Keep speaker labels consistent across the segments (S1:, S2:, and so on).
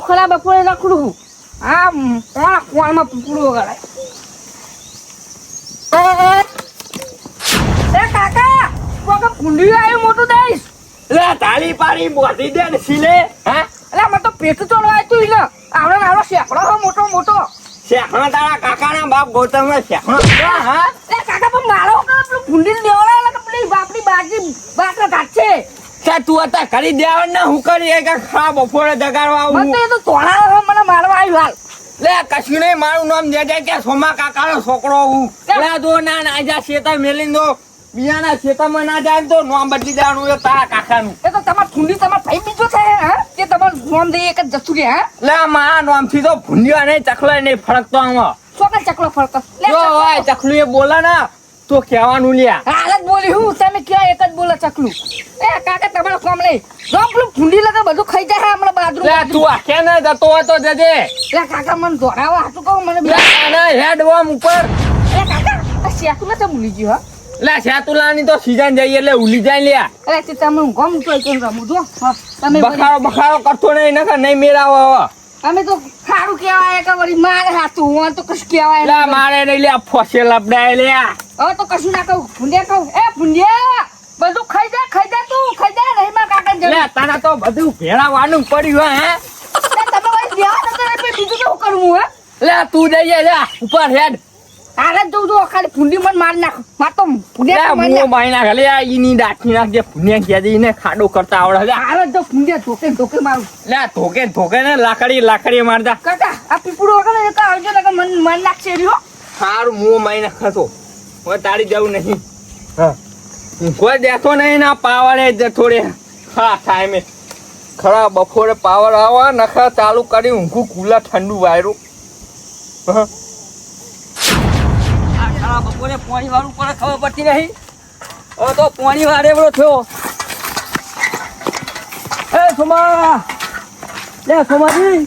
S1: ખરા બપોરે રખડું આ કોણમાં પૂરું વગાડાય. એ કાકા કોક કુંડી આવ્યું મોટું દઈશ.
S2: લે તાળી પાડી બોધી દે ને સિલે. હા
S1: એટલે મને તો પેટ ચોડવા આવ્યું એટલે આવડો શેકડો હો મોટો મોટો.
S2: શેખણો તારા કાકાના બાપ ગૌતમ શેખણો. હા
S1: એ કાકા પણ મારો પેલું કુંડી દેવડા એટલે પેલી બાપની બાજી બાટલા કાઢશે.
S2: કે તું હતા કરી દેવા ને હું કરી કે ખરા બપોરે જગાડવા આવું.
S1: મને તો એ તો તોડા મને મારવા આવ્યું હાલ.
S2: લે કશું નહીં મારું નામ દે દે કે સોમા કાકાનો છોકરો હું. લે દો ના જા શેતા મેલીને દો બીજાના ખેતરમાં ના જાય તો નામ બદલી દેવાનું એ તારા કાકાનું.
S1: એ તો તમાર કુંડી તમાર ભાઈ બીજો છે હા કે તમાર નામ દે એક જ જતું રે. હા
S2: લે મારા નામ થી તો ભૂંડિયા નહીં ચકલો નહીં ફરકતો આમાં.
S1: છોકરા ચકલો ફરતો
S2: જો હોય ચકલું એ બોલે ને તો કહેવાનું લ્યા.
S1: હાલ જ બોલી હું તમે ક્યાં એક જ બોલે ચકલું. એ કાકા તમારો કામ નહીં જો પેલું ભૂંડી લગા બધું ખાઈ જાય હમણાં બાજુ.
S2: લે તું આખે ને જતો હોય તો જજે.
S1: લે કાકા મને દોડાવા હાટું કહું મને
S2: હેડ વમ ઉપર.
S1: એ કાકા આ શેકું તો ભૂલી ગયો હા.
S2: લે શેતુલાની તો સીઝન જઈએ એટલે ઉલી જાય લ્યા.
S1: અરે તે તમે ગમ તો કેમ રમું જો તમે
S2: બખાડો કરતો નહીં નકર નહીં મેળાવો.
S1: અમે તો ખારું કહેવાય કે વળી મારે હાથું હું તો કશું કહેવાય
S2: લે મારે નહીં લે ફસે લપડાય લ્યા.
S1: હવે તો કશું ના કહું ભૂંડિયા કહું એ ભૂંડિયા બધું ખાઈ જા તું ખાઈ જા નહીં મારા કાકા
S2: લે તારા તો બધું ભેળાવાનું પડ્યું હે.
S1: તમે વળી દેવા તો બીજું કેવું કરવું હે.
S2: લે તું જઈએ લે ઉપર હેડ.
S1: હારે જ જઉં ખાલી ભૂંડી મને મારી નાખ માર તો ભૂંડિયા
S2: મારી નાખ લે ઈની દાખી નાખ જે ભૂંડિયા ક્યાં ને ખાડો કરતા આવડે.
S1: હારે જ ભૂંડિયા ધોકે મારું.
S2: લે ધોકે ને લાકડી મારતા.
S1: કાકા આ પીપળું વગર ને કા આવજો ને મન મારી નાખશે રહ્યો.
S2: સારું મું મારી નાખતો હવે તારી જવું નહીં. હા કોઈ દેખો નહીં ના પાવડે જતો રે. હા ટાઈમે ખરા બપોરે પાવર આવવા નખા ચાલુ કરી ઊંઘું કુલા ઠંડુ વાયરું. બપોરે પાણી વાળું પણ ખબર પડતી નહીં. હવે તો પાણી વાળે એવડો થયો. એ સોમા લે સોમાજી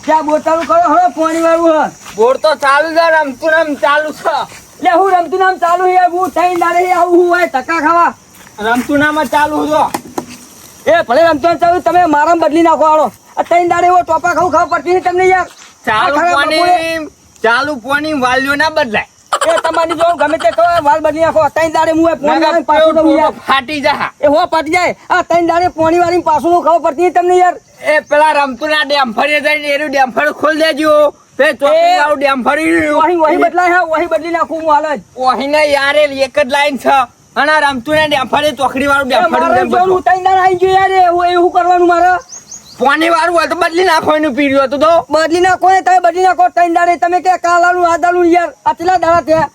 S2: ક્યાં બોર ચાલુ કરો હવે પાણી વાળું હ. બોર તો ચાલુ છે રમતું નામ ચાલુ છે. લે હું રમતું નામ ચાલુ યાર હું થઈ દાડે આવું હું હોય ધક્કા ખાવા. રમતું નામ જ ચાલુ છો. એ ભલે રમતું નામ ચાલુ તમે મારા બદલી નાખો આડો. થઈ દાડે એવો ટોપા ખાવું ખબર પડતી નહીં તમને યાર. ચાલુ પાણી વાલ્યો ના બદલાય. એ તમારી જો ગમે તે કહો વાલ બદલી નાખો. ત્રણ દાડે હું પાછું ફાટી જાય. એ હો ફાટી જાય. આ ત્રણ દાડે પાણી વાળી પાછું ખબર પડતી નહીં તમને યાર. એ પેલા રમતું ના ડેમ્ફર જઈને એનું ડેમ્ફર ખોલ દેજો. વહી બદલાય હા વહી બદલી નાખું હું હાલ જ. વહી ને યાર એક જ લાઈન છે અને રમતું ને ડેમ્ફર ચોકડી વાળું ડેમ્ફર ત્રણ દાડે આવી ગયો યાર એવું કરવાનું મારે. પાણી વાળું હોય તો બદલી નાખો એનું પીડ્યું હતું તો બદલી નાખો ને તમે બદલી નાખો. ત્રણ દાડે તમે કે કાલાનું આદાલું યાર આ ચેલા દાડા થયા.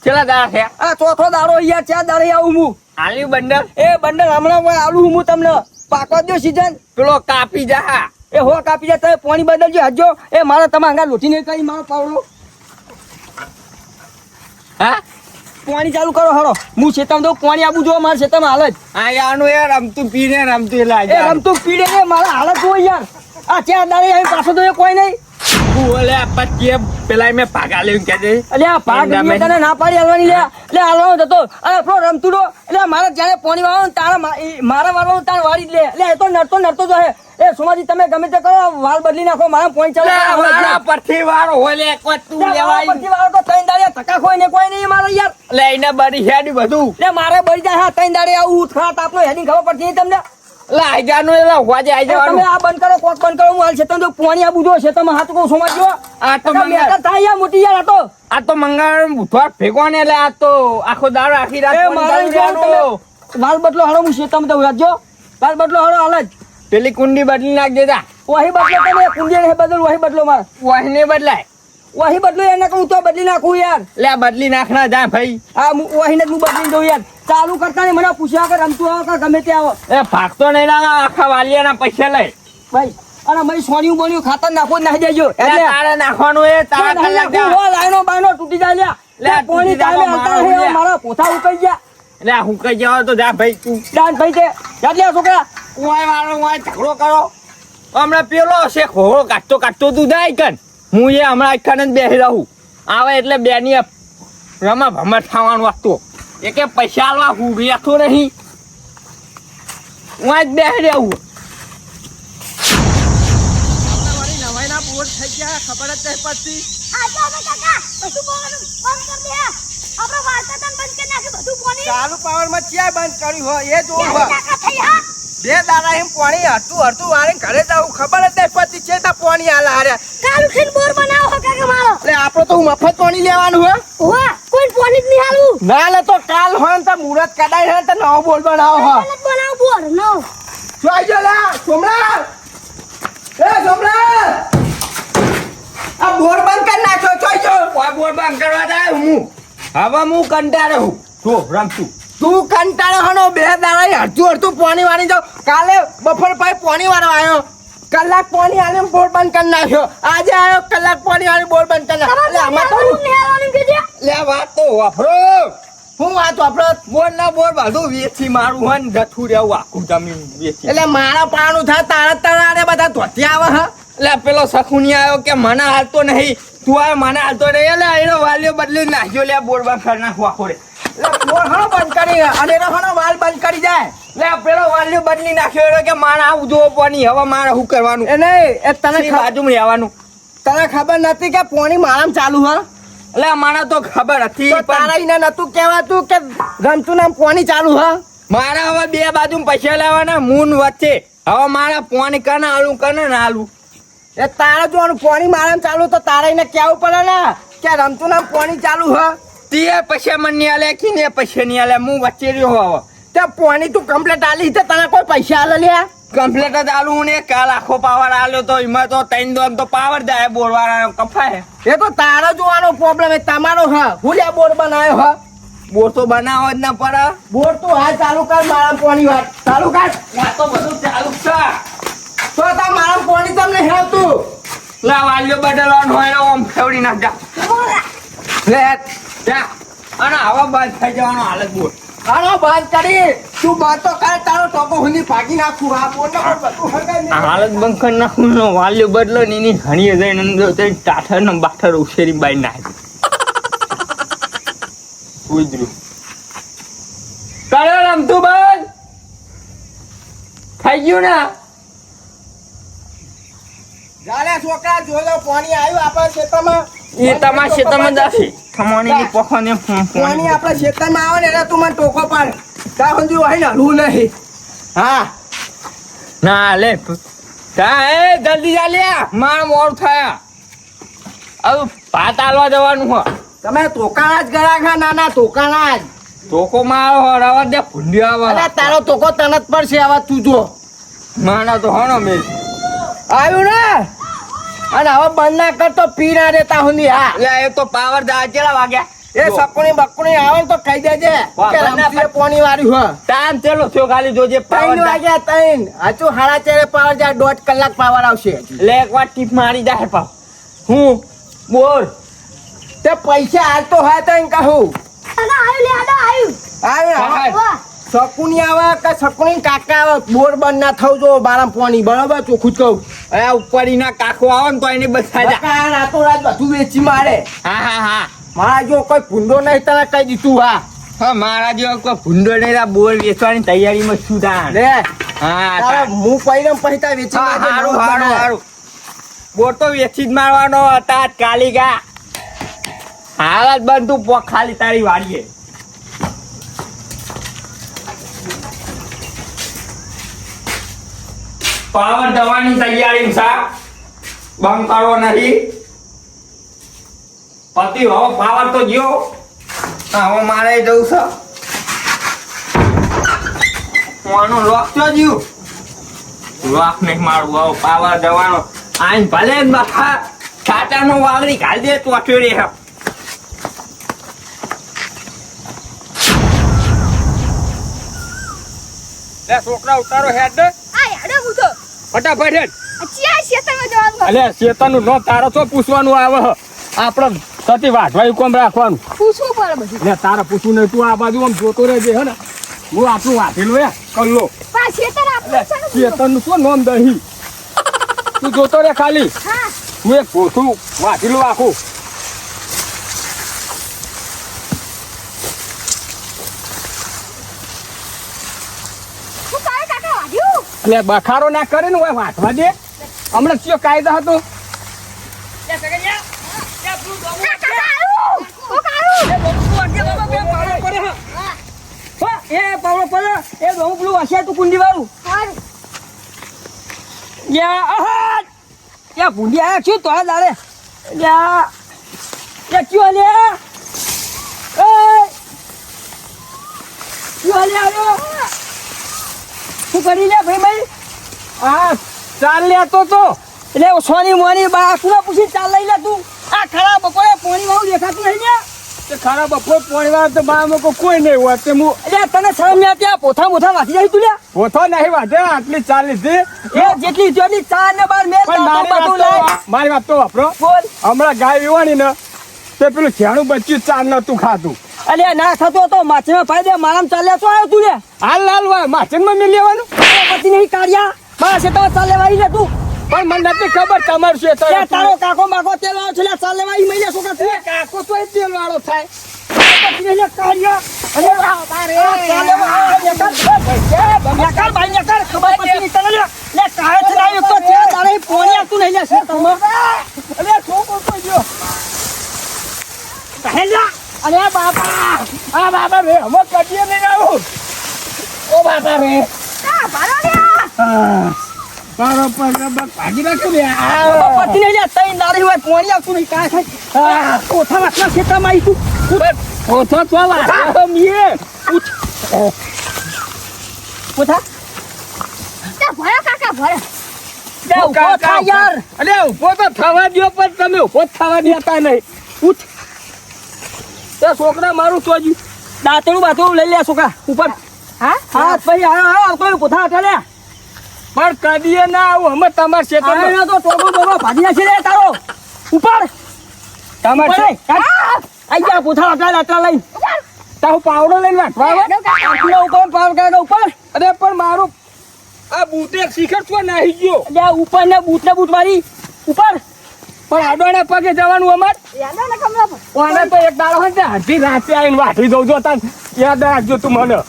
S2: ચેલા દાડા થયા આ ચોથો દાડો યાર 4 દાડે આવું હું. આલ્યું બંડલ એ બંડલ હમણાં આલું હું તમને પાકવા દો સીઝન પેલો કાપી જા. એ હો કાપી જા તમે પાણી બદલજો હજો. એ મારે તમે અંગા લોઠી નહીં કરી મારો પાવડો. હા પાણી ચાલુ કરો હરો હું ખેતરમાં દઉં પાણી આપું જો મારા ખેતરમાં હાલ જ. હા યાર યાર રમતું પીને રમતું એટલે રમતું પીડે ને મારા હાલત હોય યાર. આ 4 દાડે આવી પાછો તો કોઈ નહીં. ઓલે પત્તી પેલા મેં ભાગા લેવું કે દે. એટલે આ ભાગ મેં તને ના પાડી હાલવાની લે. એટલે હાલવાનો હતો અરે પ્રો રમતું દો. એટલે મારે જ્યારે પાણી વાળવાનું તારા મારા વાળવાનું તાર વાળી જ લે. એટલે એ તો નડતો જો હે. એ સોમાજી તમે ગમે તે કરો વાલ બદલી નાખો મારા પોઈન્ટ ચાલો. મારા પરથી વાળો હોય લે કોઈ તું લેવાય. પરથી વાળો તો ત્રણ દાડે ધક્કા ખોઈ ને કોઈ નહીં મારે યાર. લઈને બરી હેડી બધું. લે મારે બરી જાય હા ત્રણ દાડે આવું ઉઠાત આપનો હેડિંગ ખબર પડતી નહીં તમને. લે આઈ જાનો એલા હોજે આઈ જવાનું. તમે આ બંધ કરો કોક બંધ કરો હું હાલ છે તમે પાણી આપું જો છે તમે હાથ કો સોમાજો. આ તો મેકા થાય યાર મોટી યાર આ તો મંગળ બુધવાર ભેગો ને એટલે આ તો આખો દાડો આખી રાત વાલ બદલો હાલો હું છે તમે તો રાખજો. વાલ બદલો હાલો હાલ જ પેલી કુંડી બદલી નાખ દેતા. વહી બદલો તમે કુંડી ને બદલ વહી બદલો મારે. વહી ને બદલાય વહી બદલો એને કહું તો બદલી નાખું યાર. લે બદલી નાખના જા ભાઈ. આ વહી ને હું બદલી દઉં યાર. ચાલુ કરતા નહીં મને પૂછ્યા કે રમતું આવો કે ગમે તે આવો. એ ભાગતો નહીં ના આખા વાલિયાના પૈસા લઈ ભાઈ. અને મારી સોનિયું બોન્યું ખાતર નાખો નાખી દેજો. એટલે તારે નાખવાનું એ તારા કલાક લાઈનો બાઈનો તૂટી જાય લ્યા. લે પાણી ચાલે અંતર હે મારા પોથા ઉકઈ ગયા. એટલે હું કઈ જાવ તો જા ભાઈ તું ડાન ભાઈ તે જા છોકરા. ઓય વાળો ઓય ઝઘડો કરો. હમણાં પેલો છે ખોળો કાઢતો તું જાય કન. હું એ હમણાં એકને જ બેસી રહું. આવે એટલે બેની રમા ભમર થવાનું વાગતો. એ કે પૈસા આલવા હું બેઠો નહીં. હું જ બેસી રહું. ખબર જ નહીં પડતી.
S3: આ તો અમે કાકા બધું બોલવાનું બંધ કરી દે. આપણે વાર્તા તન બંધ કરી નાખી બધું પાણી.
S2: ચાલુ પાવરમાં ક્યાં બંધ કર્યું હોય એ જોવું
S3: ક્યારે
S2: હોય.
S3: કાકા થઈ હા?
S2: બે દાડા એમ પાણી હરતું વાળીને ઘરે જાવું ખબર જ નહીં પડતી છે તા પાણી આલા હારે.
S3: કાલ ઉઠીને બોર બનાવો હો કાકા મારો.
S2: એટલે આપણે તો મફત પાણી લેવાનું હોય.
S3: ઓવા કોઈ પાણી જ નહીં હાલવું.
S2: ના લે તો કાલ હોય ને તો મુહૂર્ત કઢાઈ ને તો નવો બોલ બનાવો હો.
S3: કાલ જ બનાવો બોર નો.
S2: જોઈ જો લા સોમલા એ સોમલા આ બોર બંધ કરી નાખ્યો જોઈ જો.
S4: કોઈ બોર બંધ કરવા જાય હું હવે હું કંટાળે હું જો રમતું
S2: તું કંટાળો હનો બે દાડા હરતું પાણી વાળી જાવ. કાલે બપોર પછી પાણી વાળો આવ્યો કલાક પાણી આલે બોર બંધ કરી નાખ્યો. આજે આવ્યો કલાક પાણી વાળી બોર બંધ કરી નાખ્યો. એટલે આમાં તો
S3: તમારું નહીં હાલવાનું કીધે.
S4: લે વાત તો વાપરો
S2: હું વાત વાપરો.
S4: બોર ના બોર બધું વેચી મારું હોય ને જથું રહેવું આખું જમીન વેચી
S2: એટલે મારા પાણું થાય તારા તણારે બધા ધોતી આવે હા.
S4: એટલે પેલો સખુની આવ્યો કે મને હાલતો નહીં તું આવે મને હાલતો નહીં એટલે એનો વાલીઓ બદલી નાખ્યો લે બોર બંધ કરી નાખવા ખોડે
S2: એટલે બોર હનો બંધ કરી અને એનો હનો વાલ બંધ કરી જાય.
S4: લે પેલો વાલીઓ બદલી નાખ્યો એટલે કે મારે આવું જોવો પાણી હવે મારે શું કરવાનું
S2: એ નહીં એ તને
S4: શી બાજુમાં રહેવાનું
S2: તને ખબર નથી કે પાણી મારામાં ચાલુ હા.
S4: એટલે મને તો ખબર હતી
S2: તો તારા
S4: પણ
S2: એને નતું કહેવાતું કે રમતું નામ પાણી ચાલુ હા.
S4: મારે હવે બે બાજુ પૈસા લેવાના મૂન વચ્ચે હવે મારે પાણી કને આલું કને ના આલું
S2: એ તારા જોવાનું પાણી મારામાં ચાલુ તો તારા એને કહેવું પડે ને કે રમતું નામ પાણી ચાલુ હા.
S4: તે પૈસા મને નહીં આલે કે ને પૈસા નહીં આલે હું વચ્ચે રહ્યો હવે
S2: તે પાણી તું કમ્પ્લેટ આલી તો તને કોઈ પૈસા આલે લ્યા.
S4: કમ્પ્લેટ જ આલું ને કાલ આખો પાવર આલ્યો તો એમાં તો ત્રણ દોન તો પાવર જાય બોરવાળા કફાય
S2: એ તો તારો જોવાનો પ્રોબ્લેમ એ તમારો હા. હું લ્યા બોર બનાવ્યો હા.
S4: બોર તો બનાવો જ ના પડે
S2: બોર તું હા ચાલુ કર મારા પાણી વાત ચાલુ કર.
S4: આ તો બધું ચાલુ છે
S2: તો તા મારા પાણી તમને હેવતું
S4: લા વાલ્યો બદલવાનું હોય ને ઓમ ફેવડી નાખ
S2: લે
S4: જા અને આવા બંધ થઈ જવાનો હાલત બોર
S2: આનો બંધ કરી તું બંધ તો કર તારો ટોકો હુંની ભાગી નાખું આ બોર ને બધું હરગાઈ
S4: આ હાલત બંધ કરી નાખું ને વાલ્યો બદલો ને એની ઘણીએ જઈને અંદર જઈને ટાઠર ને બાઠર ઉછેરી બાઈ નાખી ઉજરું કરે રમતું બંધ થઈ ગયું ને
S2: જાલે છોકરા જોજો પાણી આવ્યું આપણા ખેતરમાં.
S4: એ તમારા ખેતરમાં જશે ખમોની પખોને
S2: પાણી આપણા ખેતરમાં આવે ને એટલે તું મને ટોકો પાડ ત્યાં સુધી હોય ને હલવું નહીં. હા
S4: ના લે તા એ જલ્દી ચાલ્યા માર મોડ થયા હવે ભાત આલવા જવાનું હો
S2: તમે તોકાણા જ ગળા નાના તોકાણા જ.
S4: તોકો મારો રવા દે ભૂંડિયો
S2: અરે
S4: આવે
S2: તારો તોકો તનત પર છે આવા તું જો
S4: માના તો હણો મેલ
S2: આવ્યું ને અને હવે બંધ ના કરતો પી ના દેતા હુંની. હા
S4: લે એ તો પાવર દા કેટલા વાગ્યા
S2: એ સકુણી બકુણી આવે ને તો કહી દેજે
S4: વાહ,
S2: કે
S4: બંધ ના
S2: રમતીએ પાણી વાળ્યું હોય.
S4: ટાઈમ ચેલો થયો ખાલી જોજે પાવર
S2: 3 વાગ્યા 3 હજુ 4:30 પાવર જાય 1.5 કલાક પાવર આવશે.
S4: લે એક વાર ટીપ મારી જાય પાવ હું બોર
S2: તે પૈસા હાલતો હોય તો એમ કહું
S3: કાકા આવ્યું લે આડા આવ્યું.
S2: આવ્યું
S4: હા.
S3: વાહ.
S2: સકુની આવે કે સકુની કાકા આવે બોર બંધ ના થવું જો બારામ પાણી બરાબર ચોખ્ખું જ કહું.
S4: અરે ઉપર એના કાકો આવે ને તો એને બચા જા
S2: કાકા રાતોરાત બધું વેચી મારે.
S4: હા હા હા
S2: મારા જો કોઈ ભૂંડો નહીં તને કહી દીધું. હા
S4: હા મારા જેવો કોઈ ભૂંડો નહીં તા બોર વેચવાની તૈયારીમાં છું તા
S2: લે
S4: હા
S2: તારે હું પૈરમ પૈસા વેચી મારજે,
S4: હારું
S2: નવો
S4: હારું
S2: બનાવે.
S4: હારું બોર તો વેચી જ મારવાનો હતા કાલી ગા હાલ જ બંધ તું પોક ખાલી તારી વાડીએ પાવર દવાની તૈયારી છે બંધ કરવો નથી પતિ હવે પાવર તો ગયો હવે મારે જવું છે આનો લોક તો જ્યું લોક નહીં મારું હવે પાવર દવાનો આઈને ભલે જ બખા કાચાનો વાવડી ઘાલ દે તો રે હે છોકરા ઉતારો હેડ
S3: આ હેડો હું તો.
S4: ફટાફટ હેડ
S3: અચ્છા ખેતરમાં જવાનું છે.
S4: અલે શેતાનું નો તારો તો પૂછવાનું આવે હ આપણે સતી વાઢવાયું કોમ રાખવાનું
S3: પૂછવું પડે બધું.
S4: એટલે તારે પૂછવું નહીં તું આ બાજુ આમ જોતો રહેજે હે ને હું આપણું વાઢેલું હે કલ્લો
S3: પા ખેતર આપણું છે ને બધું.
S4: શેતાનું શું નોમ દહીં તું જોતો રે ખાલી
S3: હા
S4: હું એક ગોઠું વાઢેલું આખું
S3: હું તારે કાકા વાગ્યું.
S4: એટલે બખારો ના કરે ને હોય વાઢવા દે હમણાં કયો કાયદા હતો
S3: લે
S2: એ હું પેલું હશે તું કુંડી વાળું યા આહા યા ભૂંડી આયા છું તો આ દાડે યા યા ક્યું લે એ ક્યું લે આવ્યો શું કરી લે ભાઈ
S5: આ ચાલ લેતો તો
S2: એટલે સોની મોની બા કુના પૂછી ચાલ લઈ લે તું આ ખરા બપોરે પોણી વાળું દેખાતું નહીં ને
S5: તે ખરા બપોર પોણીવાર તો બામાં કોઈ નહીં હોય તે હું
S2: એટલે તને શરમ નહીં ત્યાં પોથા મોથા વાંચી જાય તું લે
S5: પોથો નહીં વાંધે આટલી ચાલ લીધી
S2: એ જેટલી જોડી 4 ને 12 મેલ
S5: પણ
S2: બધું લાય
S5: મારી વાત તો વાપરો
S2: બોલ
S5: હમણાં ગાય વિવાણી ને તે પેલું છેણું બચ્યું ચાર નતું ખાતું
S2: અલે ના થતો તો માછીમાં પાઈ દે મારામ ચાલ્યા તો આવ્યો તું લે
S5: હાલ લાલ વાય માછનમાં મેં લેવાનું
S2: પછી નહીં કાઢ્યા બસ એ તો ચાલ લેવાઈ લે તું
S5: પણ મને નથી ખબર તમારું છે
S2: તે તારો કાકો માકો તેલ વાળો છે લે ચાલ લેવાઈ મહિને છોકરા તું
S5: કાકો તો તેલ વાળો થાય
S2: પછી નહીં લે કાઢ્યા અને ચાલ લેવા ભાઈ ને કર ખબર પછી નહીં તને લે કાહે છે લાવ્યો તો તે તારે પોણી આપતું નહીં લે છે તમે અલે છોકરો તો જો પહેલા અરે બાપા
S5: આ બાબા રે હમો કટીએ નહીં આવું ઓ બાબા રે તારો પર ભાગી નાખો ને
S2: પતિ નહીં લે તઈ નારી હોય પોણી આપતું નહીં કાહે થાય કોઠા વાસના ખેતરમાં આવી તું
S5: પોથો તો વાળો મીએ
S2: કોઠા લે ઉભો થા યાર
S5: અરે ઉભો તો થવા દ્યો પણ તમે ઉભો જ થવા દેતા નહીં
S2: ઉઠ તે છોકરા મારું ચોજી દાંતણું બાતણું લઈ લે છોકરા ઉપર હા હા ભાઈ આવતો કોઠા હટા લે
S5: પણ કદીએ ના આવું અમે તમાર ક્ષેત્ર
S2: આયો તો ટોગો ટોગો ભાગી છે રે તારો ઉપર
S5: તમાર
S2: આઈ જા પોથા આટલા લઈ
S5: તાવ પાવડો લઈને વાટવા આવે
S2: આટલા ઉપર પાવ કાઢો ઉપર
S5: અરે પણ મારું આ બૂટે શિખર તો નાહી ગયો
S2: લે ઉપર ને બૂટ મારી ઉપર
S5: પણ આડોના પગે જવાનું અમાર ઓને તો એક દાડો હોય ને હજી રાતે આવીને વાટી દઉં જો તાર યાદ રાખજો તું મને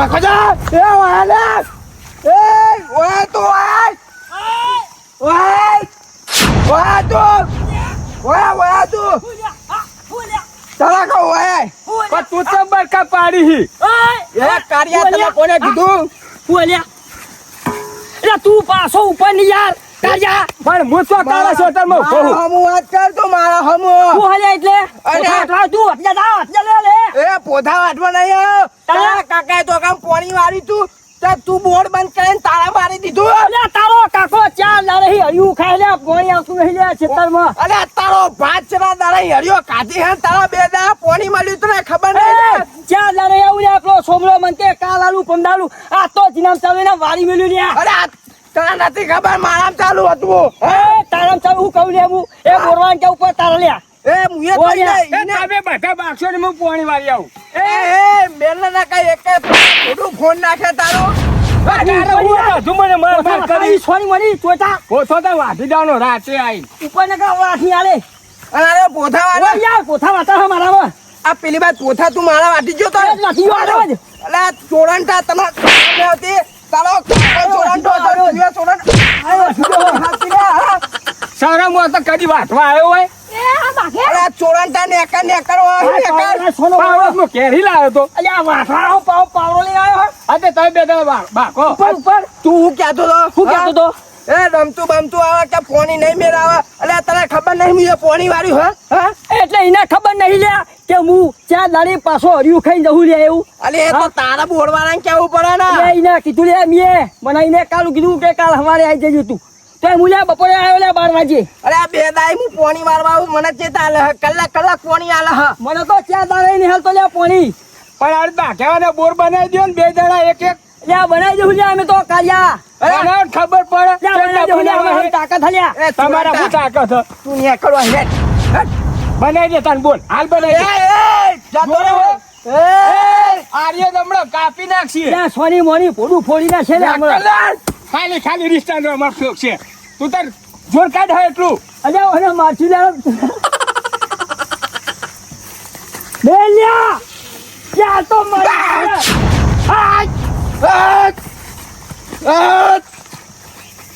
S5: ખજા એ વાલા એ ઓય તો ઓય તો તારા કો ઓય પણ તું તો બરકા પાડી હી એ કાર્યા તમે કોને કીધું
S2: હું અલ્યા એટલે તું પાછો ઉપર ની યાર કાજા
S5: પણ હું તો તારા સોતરમાં ઉભો હું
S6: હમુ વાત કર તું મારા હમુ
S2: તું હલ્યા એટલે તું હત્યા લે
S6: એ પોધા વાટવા નહીં આવ્યો તારા કાકાએ તો કામ પોણી વાળી તું તે તું બોર્ડ બંધ કરીને તારા મારી દીધું
S2: અલ્યા તારો કાકો ચાર લારે હરિયું ખાઈ લે પોણી આવતું નહીં લે ખેતરમાં
S6: અરે તારો ભાત ચરા દાડા હરિયો કાઢી હે તારા બે દા પોણી મળ્યું તને ખબર નહીં
S2: ચાર લારે આવું લે આપણો સોમલો મનતે કાલ આલુ પમદાલુ આ તો જીનામ ચાલે ને વારી મેલ્યું લે
S6: અરે તને નથી ખબર મારામ ચાલુ હતું
S2: એ તારામ ચાલુ હું કહું લે હું એ બોરવાન કે ઉપર તારા લ્યા
S6: એ મુએ તો
S5: એ તમે બધા બાક્ષો ને હું પોણી વાળી આવું
S6: એ બેન ના કઈ એક થોડું ફોન નાખે તારો
S5: મને માર કરી
S2: સોની મની ચોટા
S5: પોથો તો વાટી જવાનો રાતે આઈ
S2: ઉપર ને કા વાઠી આલે
S6: અરે પોથા
S2: ઓ
S6: વાળા
S2: યાર પોથા વાતા હે મારામાં
S6: આ પેલી બાદ પોથા તું મારા વાટી જો તો
S2: નથી વાળો જ
S6: અલે ચોરંટા તમાર હતી તારો ચોરંટો
S5: સારા મો તો કદી વાટવા આવ્યો હોય
S6: અરે ચોરંટા ને
S2: સોનો
S5: પાવડો કેરી લાવ્યો તો
S2: અલ્યા વાઠાળો પાવડો લઈ આવ્યો
S5: આજે તમે બે દાડા બાકો
S2: ઉપર
S6: તું હું કહેતો તો
S2: હું કહેતો તો
S6: એ રમતું બમતું આવે કે પોણી નહીં મેરાવે અલે તને ખબર નહીં મુજે પોણી વાળ્યું હા
S2: એટલે એને ખબર નહીં લે કે હું ચાર દાડી પાછો હરિયું ખાઈને જવું લે એવું
S6: અલે એ તો તારા બોરવાળાને કેવું પડે ને
S2: એને કીધું લે મીએ મને એને કાલ કીધું કે કાલ સવારે આવી જજો તું તો હું લે બપોરે આવ્યો લે 12 વાગે
S6: અરે આ બે દાઈ હું પોણી વાળવા આવું મને ચેતા આલે કલાક પોણી આલે હ
S2: મને તો ચાર દાડે નહીં હાલતો લે પોણી
S5: પણ આ બાકેવાને બોર બનાવી દો ને બે જણા એક એક
S2: લે બનાવી દઉં લે અમે તો કાયા
S5: બનાવ ખબર પડે
S2: લે બનાવી દઉં લે અમે તાકાત હલ્યા
S6: એ
S5: તમારા શું તાકાત છે?
S6: તું ન્યા કરો હેડ
S5: બનાવી દે તાન બોલ હાલ બનાવી દે
S6: જાતો રે
S5: આર્ય દમડો કાપી નાખશી
S2: લે સોની મોની પોડું ફોડી ના છે લે હમણાં
S5: ખાલી રિસ્ટાનો અમાર શોખ છે તું તાર જોર કાઢ હોય એટલું
S2: અલ્યા ઓને માછી લે બેલ્યા યા તો મારી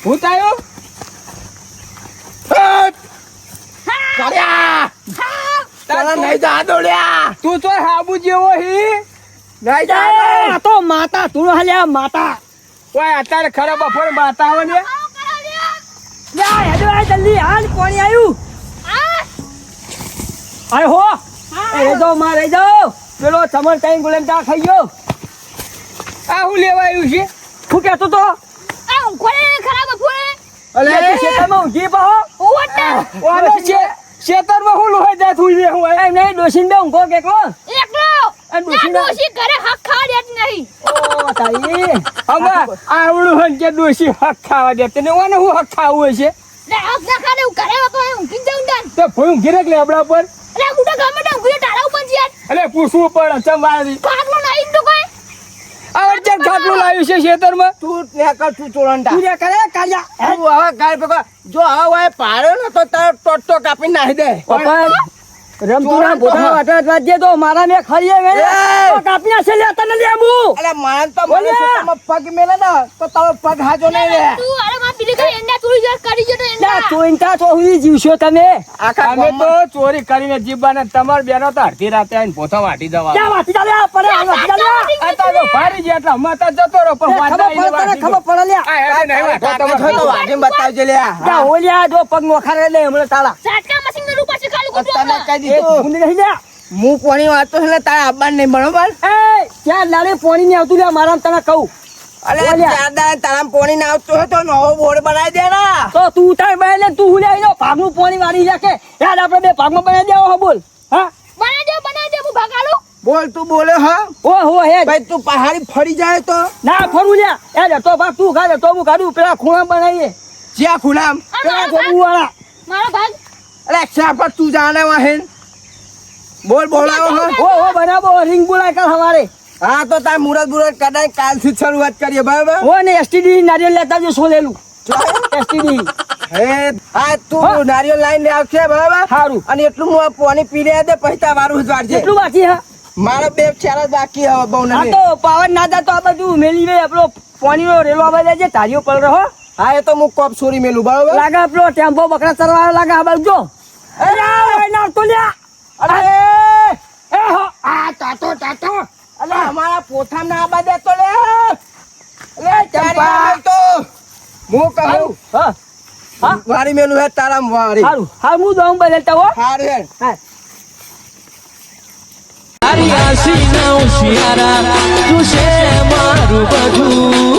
S5: ભૂત આવ્યો
S6: કર્યા મારા નહીં જા દોડ્યા
S5: તું તો હાબુ જેવો હી
S6: નહીં જા
S2: આ તો માતા તું હાલ્યા માતા
S5: ઓય અત્યારે ખરા બપોર માતા આવે ને
S2: જા હેડો આ જલ્દી હાલ પાણી આવ્યું આય હો એ રેજો માં રેજો પેલો ચમન ટાઈમ ગુલેમ ચા ખાઈ ગયો
S5: આ હું લેવા આવ્યું છે
S2: શું કહેતો તો
S3: આ ઊંઘોડે ખરાબ ફોડે
S2: અલે તું શેતામાં ઊંઘી પાહો
S5: ઓને શેતરમાં હું લોહી જાત હુઈ રે હું
S2: એમ નહીં ડોસીન બે ઊંઘો કેકલો
S3: એકલો
S2: આ ડોશી ના-
S3: ડોશી ઘરે હક ખાવા દેત નહીં
S2: ઓ તારી
S5: હવે આવડું હન કે દોશી હક ખાવા દે તને ઓને હું હક ખાવું હશે
S3: લે હક ના ખાને હું ઘરે હતો હું ઊંઘી જાઉં દાન
S5: તો ભૂંગ ગિરક લેબડા પર
S3: અરે હું તો ગમે તે ઊંઘી ટાળા ઉપર છે યાર
S5: અલે પૂછવું પડે ચમારી
S3: પાગલો નહીં તો કોઈ
S5: આવડજન ખાટલું લાવ્યું છે શેતરમાં
S6: તું ને કર તું ચોળંટા
S2: તું રે કરે કાળિયા
S6: તું હવે ગાય ભેગો જો હવે પાડ્યો ને તો તારો ટોટો કાપી નાખી દે
S2: પપ્પા રમતુરા બોધા વાટા રાજ્ય તો મારા મે ખરીએ વે
S6: એ!
S2: તો કાપી નાખે લે તને લે આબુ
S6: અલે માન તો મને
S2: બોલ્યા!
S6: શેતામાં પગ મેલે ને તો તારો પગ હાજો નહીં રે
S3: તું અરે માં પીલી કરી એના ચોરી જર કરી જતો
S2: લે
S3: એના
S2: તું ઇન્ટા તો હુઈ જીવશો તમે
S6: આખા
S5: અમે તો
S6: ગામમાં
S5: ચોરી કરીને જીવવાના તમાર બેનો તો અડધી રાતે આવીને પોતા વાટી દવા
S2: ક્યાં વાટી ચાલે આ પડે આ વાટી ચાલે
S5: આ તો ભારી ગયા એટલે હમણાં તો જતો રહ્યો પણ
S2: ખબર
S5: વાંધા
S2: પડે તને ખબર પડે લે
S5: આ હેડે નહીં વાંધો
S6: તાકાત
S5: તમારે.
S6: હોય તો વાટીને બતાવજે લે
S2: જા ઓલિયા જો પગ નોખારે લે હમણે તાળા
S3: ઝાટકા મશીન નું રૂપા છે ખાલી
S6: તને
S3: કુટવા
S6: કહી
S2: એ
S6: દીધું
S2: ગુંડી નહીં લે
S6: હું કોની વાતો છે ને તારે આવવાનું નહીં બરોબર
S2: એ ક્યાં લાડે પોણી ની આવતું લે મારા તને કહું
S6: અલે
S2: બોલ્યા.
S6: ચાર દાડા તારા પોણી ના આવતું હોય તો નવો બોર્ડ બનાવી દે ને
S2: તો તું ઉતાર બે લે તું હુલે આવીને ભાગનું પોણી વાળી રાખે યાર આપણે બે ભાગમાં બનાવી દેવો હો બોલ હા
S3: બનાવી દે હું ભગાડું
S6: બોલ તું બોલે હા
S2: ઓ હો હે
S6: ભાઈ તું પહાડી ફરી જાય તો
S2: ના ફરવું લે એ જતો ભાગ તું કાઢે તો હું કાઢું પેલા ખૂણા બનાવીએ
S6: જ્યાં ખુલામ
S2: પેલા ગોબુ વાળા
S3: મારો ભાગ
S6: અલે શા પર તું જાણે વાહેન બોલ બોલાવો હા
S2: ઓ બનાવો રિંગ બોલાય કાલ હવારે
S6: હા તો તાર મુરત મુરત કદાચ કાલથી જ શરૂઆત કરીએ બરાબર
S2: ઓ ને એસટીડી નારિયેલ લેતા જો સોલેલું એસટીડી
S6: હે હા તું નારિયેલ લાઈન આવશે બરાબર
S2: સારું
S6: અને એટલું હું આ પાણી પી રહ્યા દે પછી તાર વારું વાળજે
S2: કેટલું બાકી હા
S6: મારા બે ચાર જ બાકી હવે બહુ
S2: હા
S6: નહીં
S2: તો પાવર ના જા તો આ બધું મેલી વે આપણો પાણીનો રેલો આવે છે તારીઓ પડ રહ્યો
S6: હા એ તો હું કોપ સોરી મેલું બરાબર
S2: લાગે આપણો ટેમ્પો બકરા ચરવા લાગે આ બાજુ જો અરે ના તો લ્યા
S6: અરે
S2: એ હો આ તાતો
S6: અલે અમારા પોથામ ના આબા દે તો લે લે
S2: ચંપા.
S6: ચંપા તો હું કહું
S2: હા હા
S6: વારી મેલું હે તારા વારી
S2: સારું હા હું દઉં બદલતા હો
S6: હાર હે
S2: હા
S7: તારી આશી ના ઉશિયારા તું છે મારું બધું